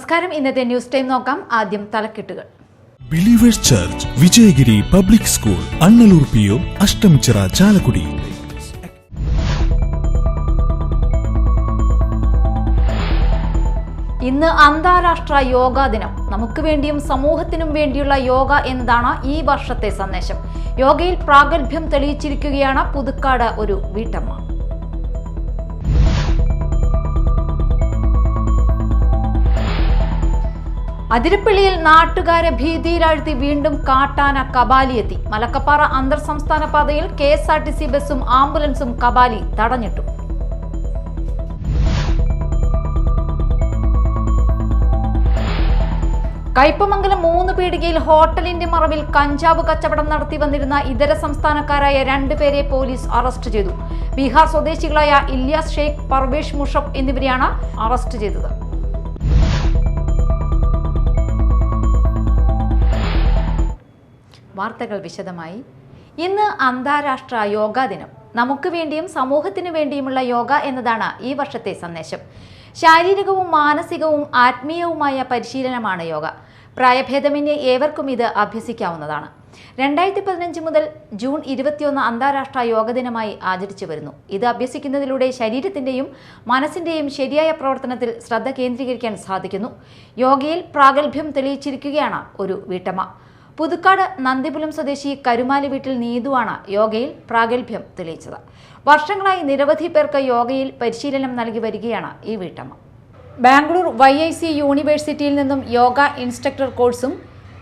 നമസ്കാരം. ഇന്നത്തെ news time നോക്കാം. ആദ്യം തലക്കെട്ടുകൾ. Believers church Vijayagiri public school, Annallur PO, Ashtamichira, Chalakudy. ഇന്ന് അന്താരാഷ്ട്ര യോഗാ ദിനം. നമുക്ക് വേണ്ടിയും സമൂഹത്തിനും വേണ്ടിയുള്ള യോഗ എന്നതാണ് ഈ വർഷത്തെ സന്ദേശം. യോഗയിൽ പ്രാഗൽഭ്യം തെളിയിച്ചിരിക്കുകയാണ് പുതുക്കാട് ഒരു വീട്ടമ്മ. അതിരപ്പള്ളിയിൽ നാട്ടുകാരെ ഭീതിയിലാഴ്ത്തി വീണ്ടും കാട്ടാന കബാലിയെത്തി. മലക്കപ്പാറ അന്തർ സംസ്ഥാന പാതയിൽ KSRTC ബസും ആംബുലൻസും കബാലി തടഞ്ഞിട്ടു. കയ്പമംഗലം 3 പീടികയിൽ ഹോട്ടലിന്റെ മറവിൽ കഞ്ചാവ് കച്ചവടം നടത്തി വന്നിരുന്ന ഇതര സംസ്ഥാനക്കാരായ 2 പേരെ പോലീസ് അറസ്റ്റ് ചെയ്തു. ബീഹാർ സ്വദേശികളായ ഇല്യാസ് ഷെയ്ഖ്, പർവേഷ് മുഷഫ് എന്നിവരെയാണ് അറസ്റ്റ് ചെയ്തത്. വാർത്തകൾ വിശദമായി. ഇന്ന് അന്താരാഷ്ട്ര യോഗാ ദിനം. നമുക്ക് വേണ്ടിയും സമൂഹത്തിനു വേണ്ടിയുമുള്ള യോഗ എന്നതാണ് ഈ വർഷത്തെ സന്ദേശം. ശാരീരികവും മാനസികവും ആത്മീയവുമായ പരിശീലനമാണ് യോഗ. പ്രായഭേദമന്യേ ഏവർക്കും ഇത് അഭ്യസിക്കാവുന്നതാണ്. 2015 മുതൽ ജൂൺ 21 അന്താരാഷ്ട്ര യോഗ ദിനമായി ആചരിച്ചു വരുന്നു. ഇത് അഭ്യസിക്കുന്നതിലൂടെ ശരീരത്തിന്റെയും മനസ്സിന്റെയും ശരിയായ പ്രവർത്തനത്തിൽ ശ്രദ്ധ കേന്ദ്രീകരിക്കാൻ സാധിക്കുന്നു. യോഗയിൽ പ്രാഗൽഭ്യം തെളിയിച്ചിരിക്കുകയാണ് ഒരു വീട്ടമ്മ. പുതുക്കാട് നന്ദിപുലം സ്വദേശി കരുമാലി വീട്ടിൽ നീതുവാണ് യോഗയിൽ പ്രാഗൽഭ്യം തെളിയിച്ചത്. വർഷങ്ങളായി നിരവധി പേർക്ക് യോഗയിൽ പരിശീലനം നൽകി വരികയാണ് ഈ വീട്ടമ്മ. ബാംഗ്ലൂർ YIC യൂണിവേഴ്സിറ്റിയിൽ നിന്നും യോഗ ഇൻസ്ട്രക്ടർ കോഴ്സും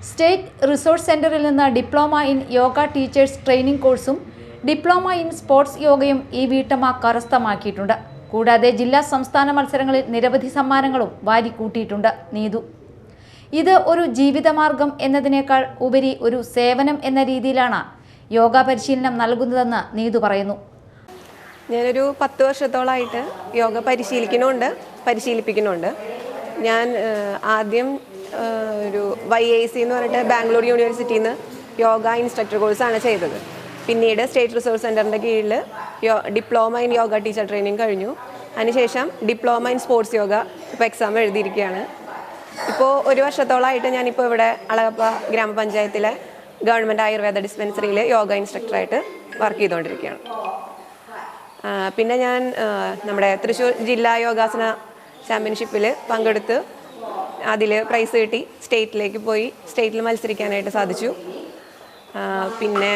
സ്റ്റേറ്റ് റിസോഴ്സ് സെന്ററിൽ നിന്ന് diploma in yoga teachers training കോഴ്സും ഡിപ്ലോമ ഇൻ സ്പോർട്സ് യോഗയും ഈ വീട്ടമ്മ കരസ്ഥമാക്കിയിട്ടുണ്ട്. കൂടാതെ ജില്ലാ സംസ്ഥാന മത്സരങ്ങളിൽ നിരവധി സമ്മാനങ്ങളും വാരിക്കൂട്ടിയിട്ടുണ്ട് നീതു. ഇത് ഒരു ജീവിതമാർഗം എന്നതിനേക്കാൾ ഉപരി ഒരു സേവനം എന്ന രീതിയിലാണ് യോഗ പരിശീലനം നൽകുന്നതെന്ന് നീതു പറയുന്നു. ഞാനൊരു 10 വർഷത്തോളമായിട്ട് യോഗ പരിശീലിപ്പിക്കുന്നുണ്ട്. ഞാൻ ആദ്യം ഒരു YIC എന്ന് പറഞ്ഞിട്ട് ബാംഗ്ലൂർ യൂണിവേഴ്സിറ്റിയിൽ നിന്ന് യോഗ ഇൻസ്ട്രക്ടർ കോഴ്സാണ് ചെയ്തത്. പിന്നീട് സ്റ്റേറ്റ് റിസോഴ്സ് സെൻറ്ററിൻ്റെ കീഴിൽ diploma in yoga teacher training കഴിഞ്ഞു. അതിനുശേഷം ഡിപ്ലോമ ഇൻ സ്പോർട്സ് യോഗ ഇപ്പോൾ എക്സാം എഴുതിയിരിക്കുകയാണ്. ഇപ്പോൾ 1 വർഷത്തോളമായിട്ട് ഞാനിപ്പോൾ ഇവിടെ അളഗപ്പ ഗ്രാമപഞ്ചായത്തിലെ ഗവൺമെൻറ് ആയുർവേദ ഡിസ്പെൻസറിയിൽ യോഗ ഇൻസ്ട്രക്ടറായിട്ട് വർക്ക് ചെയ്തുകൊണ്ടിരിക്കുകയാണ്. പിന്നെ ഞാൻ നമ്മുടെ തൃശ്ശൂർ ജില്ലാ യോഗാസന ചാമ്പ്യൻഷിപ്പിൽ പങ്കെടുത്ത് അതിൽ പ്രൈസ് കിട്ടി. സ്റ്റേറ്റിലേക്ക് പോയി സ്റ്റേറ്റിൽ മത്സരിക്കാനായിട്ട് സാധിച്ചു. പിന്നെ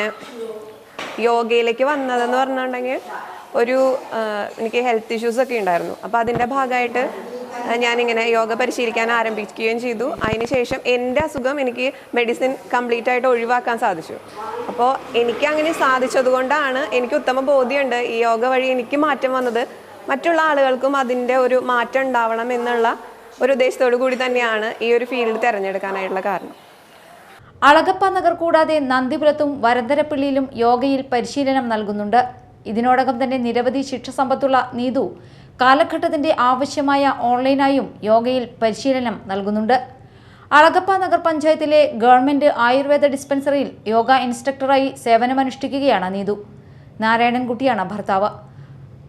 യോഗയിലേക്ക് വന്നതെന്ന് പറഞ്ഞിട്ടുണ്ടെങ്കിൽ എനിക്ക് ഹെൽത്ത് ഇഷ്യൂസൊക്കെ ഉണ്ടായിരുന്നു. അപ്പോൾ അതിൻ്റെ ഭാഗമായിട്ട് ഞാനിങ്ങനെ യോഗ പരിശീലിക്കാൻ ആരംഭിക്കുകയും ചെയ്തു. അതിനുശേഷം എൻ്റെ അസുഖം എനിക്ക് മെഡിസിൻ കംപ്ലീറ്റ് ആയിട്ട് ഒഴിവാക്കാൻ സാധിച്ചു. അപ്പോൾ എനിക്ക് അങ്ങനെ സാധിച്ചതുകൊണ്ടാണ് എനിക്ക് ഉത്തമ ബോധ്യമുണ്ട് ഈ യോഗ വഴി എനിക്ക് മാറ്റം വന്നത് മറ്റുള്ള ആളുകൾക്കും അതിൻ്റെ ഒരു മാറ്റം ഉണ്ടാവണം എന്നുള്ള ഒരു ഉദ്ദേശത്തോടു കൂടി തന്നെയാണ് ഈ ഒരു ഫീൽഡ് തിരഞ്ഞെടുക്കാനായിട്ടുള്ള കാരണം. അളഗപ്പ നഗർ കൂടാതെ നന്ദിപുരത്തും വരന്തരപ്പള്ളിയിലും യോഗയിൽ പരിശീലനം നൽകുന്നുണ്ട്. ഇതിനോടകം തന്നെ നിരവധി ശിക്ഷ സമ്പത്തുള്ള നീതു കാലഘട്ടത്തിന്റെ ആവശ്യമായ ഓൺലൈനായും യോഗയിൽ പരിശീലനം നൽകുന്നുണ്ട്. അളഗപ്പ നഗർ പഞ്ചായത്തിലെ ഗവൺമെന്റ് ആയുർവേദ ഡിസ്പെൻസറിയിൽ യോഗ ഇൻസ്ട്രക്ടറായി സേവനമനുഷ്ഠിക്കുകയാണ് നീതു. നാരായണൻകുട്ടിയാണ് ഭർത്താവ്.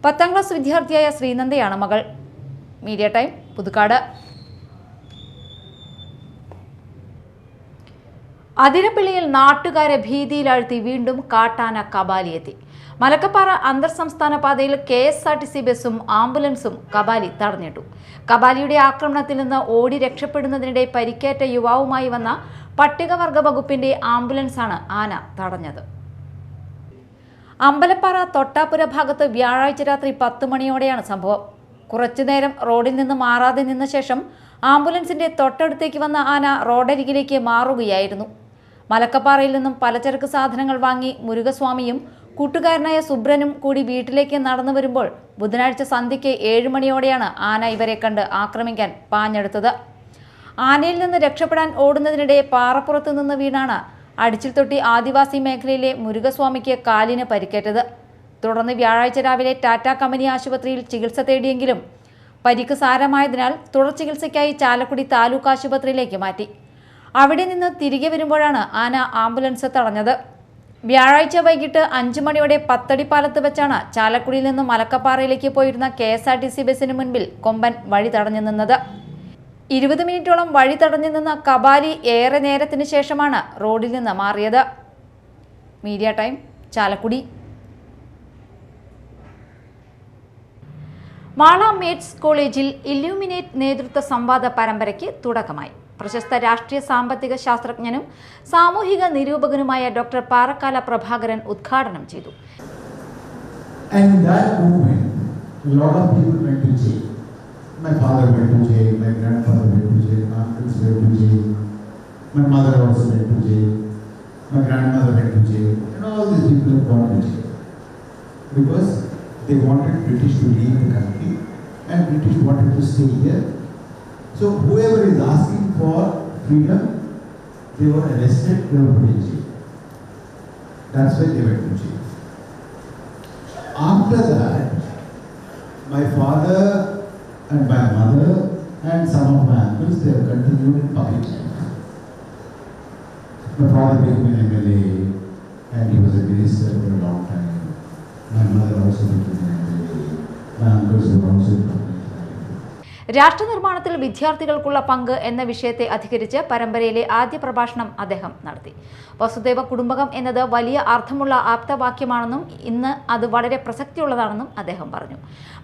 10ാം ക്ലാസ് വിദ്യാർത്ഥിയായ ശ്രീനന്ദയാണ് മകൾ. Media time, Puthukkad. അതിരപ്പള്ളിയിൽ നാട്ടുകാരെ ഭീതിയിലാഴ്ത്തി വീണ്ടും കാട്ടാന കബാലിയെത്തി. മലക്കപ്പാറ അന്തർ സംസ്ഥാന പാതയിൽ KSRTC ബസും ആംബുലൻസും കബാലി തടഞ്ഞിട്ടു. കബാലിയുടെ ആക്രമണത്തിൽ നിന്ന് ഓടി രക്ഷപ്പെടുന്നതിനിടെ പരിക്കേറ്റ യുവാവുമായി വന്ന പട്ടികവർഗ വകുപ്പിന്റെ ആംബുലൻസാണ് ആന തടഞ്ഞത്. അമ്പലപ്പാറ തൊട്ടാപുര ഭാഗത്ത് വ്യാഴാഴ്ച രാത്രി 10 മണിയോടെയാണ് സംഭവം. കുറച്ചുനേരം റോഡിൽ നിന്ന് മാറാതെ നിന്ന ശേഷം ആംബുലൻസിന്റെ തൊട്ടടുത്തേക്ക് വന്ന ആന റോഡരികിലേക്ക് മാറുകയായിരുന്നു. മലക്കപ്പാറയിൽ നിന്നും പലചരക്ക് സാധനങ്ങൾ വാങ്ങി മുരുകസ്വാമിയും കൂട്ടുകാരനായ സുബ്രനും കൂടി വീട്ടിലേക്ക് നടന്നു വരുമ്പോൾ ബുധനാഴ്ച സന്ധ്യയ്ക്ക് 7 മണിയോടെയാണ് ആന ഇവരെ കണ്ട് ആക്രമിക്കാൻ പാഞ്ഞെടുത്തത്. ആനയിൽ നിന്ന് രക്ഷപ്പെടാൻ ഓടുന്നതിനിടെ പാറപ്പുറത്ത് നിന്ന് വീണാണ് അടിച്ചിൽത്തൊട്ടി ആദിവാസി മേഖലയിലെ മുരുകസ്വാമിക്ക് കാലിന് പരിക്കേറ്റത്. തുടർന്ന് വ്യാഴാഴ്ച രാവിലെ ടാറ്റ കമ്പനി ആശുപത്രിയിൽ ചികിത്സ തേടിയെങ്കിലും പരിക്ക് സാരമായതിനാൽ തുടർ ചികിത്സയ്ക്കായി ചാലക്കുടി താലൂക്ക് ആശുപത്രിയിലേക്ക് മാറ്റി. അവിടെ നിന്ന് തിരികെ വരുമ്പോഴാണ് ആന ആംബുലൻസ് തടഞ്ഞത്. വ്യാഴാഴ്ച വൈകിട്ട് 5 മണിയോടെ പത്തടിപ്പാലത്ത് വെച്ചാണ് ചാലക്കുടിയിൽ നിന്ന് മലക്കപ്പാറയിലേക്ക് പോയിരുന്ന KSRTC ബസിന് മുൻപിൽ കൊമ്പൻ വഴി തടഞ്ഞു നിന്നത്. 20 മിനിറ്റോളം വഴി തടഞ്ഞു നിന്ന കബാലി ഏറെ നേരത്തിന് ശേഷമാണ് റോഡിൽ നിന്ന് മാറിയത്. Media time, Chalakudy. Mala mates കോളേജിൽ ഇല്യൂമിനേറ്റ് നേതൃത്വ സംവാദ പരമ്പരയ്ക്ക് തുടക്കമായി. പ്രശസ്ത രാഷ്ട്രീയ സാമ്പത്തിക ശാസ്ത്രജ്ഞനും സാമൂഹിക നിരൂപകനുമായ ഡോക്ടർ പാറക്കാല പ്രഭാകരൻ ഉദ്ഘാടനം ചെയ്തു. And in that movement, a lot of people went to jail. My father went to jail, my grandfather went to jail, my uncles went to jail, my mother also went to jail, my grandmother went to jail, and all these people have gone to jail. Because they wanted British to leave the country, and British wanted to stay here. So whoever is asking for freedom, they were arrested, they were put in jail. That's why they went to jail. After that, my father and my mother and some of my uncles, they have continued in public life. My father became an MLA and he was a minister for a long time. My mother also became an MLA. My uncles were also in public life. രാഷ്ട്രനിർമ്മാണത്തിൽ വിദ്യാർത്ഥികൾക്കുള്ള പങ്ക് എന്ന വിഷയത്തെ അധികരിച്ച് പരമ്പരയിലെ ആദ്യ പ്രഭാഷണം അദ്ദേഹം നടത്തി. വസുദൈവ കുടുംബകം എന്നത് വലിയ അർത്ഥമുള്ള ആപ്തവാക്യമാണെന്നും ഇന്ന് അത് വളരെ പ്രസക്തിയുള്ളതാണെന്നും അദ്ദേഹം പറഞ്ഞു.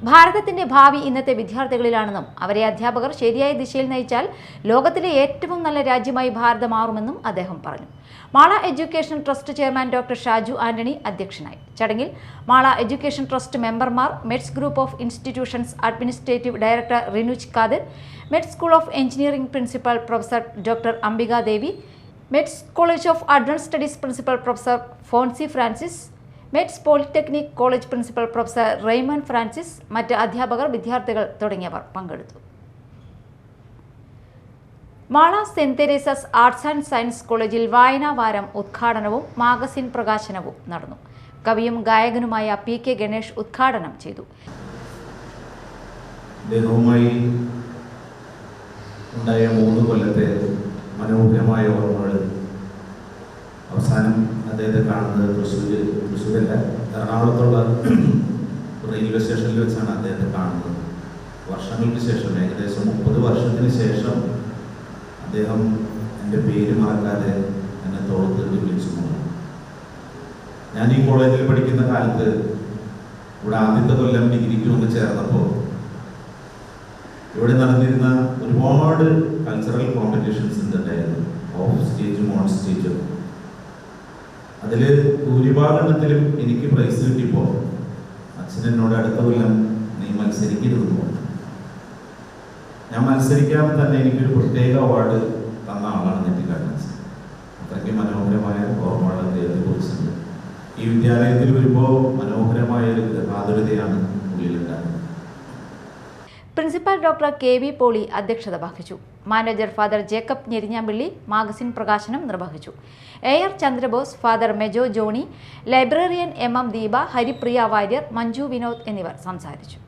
ഭാരതത്തിന്റെ ഭാവി ഇന്നത്തെ വിദ്യാർത്ഥികളിലാണെന്നും അവരെ അധ്യാപകർ ശരിയായ ദിശയിൽ നയിച്ചാൽ ലോകത്തിലെ ഏറ്റവും നല്ല രാജ്യമായി ഭാരതം മാറുമെന്നും അദ്ദേഹം പറഞ്ഞു. Mala education trust chairman doctor Shaju Antony അധ്യക്ഷനായി. ചടങ്ങിൽ മാള എഡ്യൂക്കേഷൻ ട്രസ്റ്റ് മെമ്പർമാർ, METS group of institutions administrative director Rinuj Khadir, METS school of engineering principal professor doctor Ambika Devi, METS college of advance studies principal professor Fonsy Francis, METS polytechnic college principal professor Raymon Francis, മറ്റ് അധ്യാപകർ, വിദ്യാർത്ഥികൾ തുടങ്ങിയവർ പങ്കെടുത്തു. Mala saint Theresa's arts and science കോളേജിൽ വായനാ വാരം ഉദ്ഘാടനവും magazine പ്രകാശനവും നടന്നു. കവിയും ഗായകനുമായ PK ഗണേഷ് ഉദ്ഘാടനം ചെയ്തു. അദ്ദേഹവുമായി ഉണ്ടായ 3 കൊല്ലത്തെ മനോഹരമായ ഓർമ്മകൾ അവസാനം അദ്ദേഹത്തെ കാണുന്നത് തൃശ്ശൂരല്ല, എറണാകുളത്തുള്ള റെയിൽവേ സ്റ്റേഷനിൽ വെച്ചാണ് അദ്ദേഹത്തെ കാണുന്നത്. വർഷങ്ങൾക്ക് ശേഷം, ഏകദേശം 30 വർഷത്തിന് ശേഷം അദ്ദേഹം എൻ്റെ പേര് മറക്കാതെ എന്നെ തോളത്ത് വിളിച്ചു. ഞാൻ ഈ കോളേജിൽ പഠിക്കുന്ന കാലത്ത് ഇവിടെ ആദ്യത്തെ കൊല്ലം ഡിഗ്രിക്ക് വന്ന് ചേർന്നപ്പോൾ ഇവിടെ നടന്നിരുന്ന ഒരുപാട് കൾച്ചറൽ കോമ്പറ്റീഷൻസ് ഉണ്ടായിരുന്നു, ഓഫ് സ്റ്റേജും ഓൺ സ്റ്റേജും. അതിൽ ഭൂരിഭാഗത്തിലും എനിക്ക് പ്രൈസ് കിട്ടിയപ്പോൾ അച്ഛൻ എന്നോട് അടുത്ത കൊല്ലം നീ മത്സരിക്കരുതെന്ന് പറഞ്ഞു. ഞാൻ മത്സരിക്കാതെ തന്നെ എനിക്കൊരു പ്രത്യേക അവാർഡ് തന്ന ആളാണ് നെറ്റിക്കാരൻ. അത്രയ്ക്ക് മനോഹരമായ ഓർമ്മകൾ അദ്ദേഹത്തെ കുറിച്ചുണ്ട്. ഈ വിദ്യാലയത്തിൽ വരുമ്പോൾ മനോഹരമായ ഒരു മാധുര്യതയാണ് ഉള്ളിലുണ്ടാകുന്നത്. പ്രിൻസിപ്പൽ ഡോക്ടർ KV പോളി അധ്യക്ഷത വഹിച്ചു. Manager father Jacob Njerinjampilly magazine പ്രകാശനം നിർവഹിച്ചു. AR Chandrabose, father Mejo Johny, librarian MM Deepa, Haripriya Warrier, Manju Vinod എന്നിവർ സംസാരിച്ചു.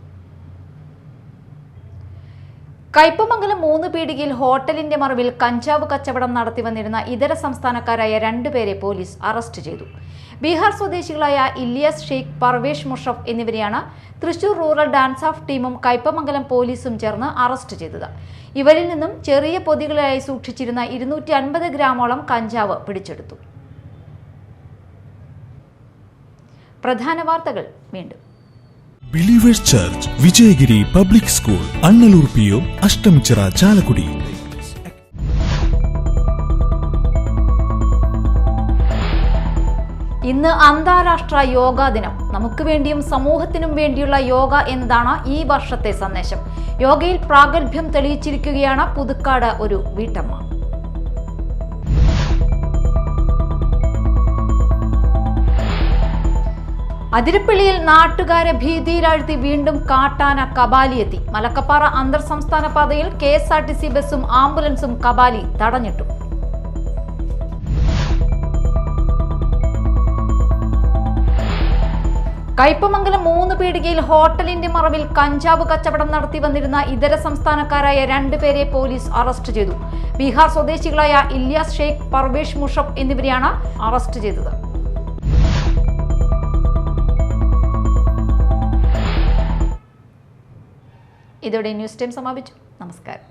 കയ്പമംഗലം 3 പീടികയിൽ ഹോട്ടലിന്റെ മറവിൽ കഞ്ചാവ് കച്ചവടം നടത്തി വന്നിരുന്ന ഇതര സംസ്ഥാനക്കാരായ 2 പേരെ പോലീസ് അറസ്റ്റ് ചെയ്തു. ബീഹാർ സ്വദേശികളായ ഇല്യാസ് ഷെയ്ഖ്, പർവേഷ് മുഷഫ് എന്നിവരെയാണ് തൃശൂർ റൂറൽ ഡാൻസ് ഓഫ് ടീമും കയ്പമംഗലം പോലീസും ചേർന്ന് അറസ്റ്റ് ചെയ്തത്. ഇവരിൽ നിന്നും ചെറിയ പൊതികളായി സൂക്ഷിച്ചിരുന്ന 250 ഗ്രാമോളം കഞ്ചാവ് പിടിച്ചെടുത്തു. പ്രധാന വാർത്തകൾ വീണ്ടും. Believers church, Vijayagiri public school, Annallur PO, Ashtamichira, Chalakudy. ഇന്ന് അന്താരാഷ്ട്ര യോഗാ ദിനം. നമുക്ക് വേണ്ടിയും സമൂഹത്തിനും വേണ്ടിയുള്ള യോഗ എന്നതാണ് ഈ വർഷത്തെ സന്ദേശം. യോഗയിൽ പ്രാഗൽഭ്യം തെളിയിച്ചിരിക്കുകയാണ് പുതുക്കാട് ഒരു വീട്ടമ്മ. അതിരപ്പള്ളിയിൽ നാട്ടുകാരെ ഭീതിയിലാഴ്ത്തി വീണ്ടും കാട്ടാന കബാലിയെത്തി. മലക്കപ്പാറ അന്തർ സംസ്ഥാന പാതയിൽ KSRTC ബസും ആംബുലൻസും കബാലി തടഞ്ഞിട്ടു. കയ്പമംഗലം 3 പീടികയിൽ ഹോട്ടലിന്റെ മറവിൽ കഞ്ചാവ് കച്ചവടം നടത്തി വന്നിരുന്ന ഇതര സംസ്ഥാനക്കാരായ 2 പേരെ പോലീസ് അറസ്റ്റ് ചെയ്തു. ബീഹാർ സ്വദേശികളായ ഇല്യാസ് ഷെയ്ഖ്, പർവേഷ് മുഷഫ് എന്നിവരെയാണ് അറസ്റ്റ് ചെയ്തത്. ഇതോടെ ന്യൂസ് ടൈം സമാപിച്ചു. നമസ്കാരം.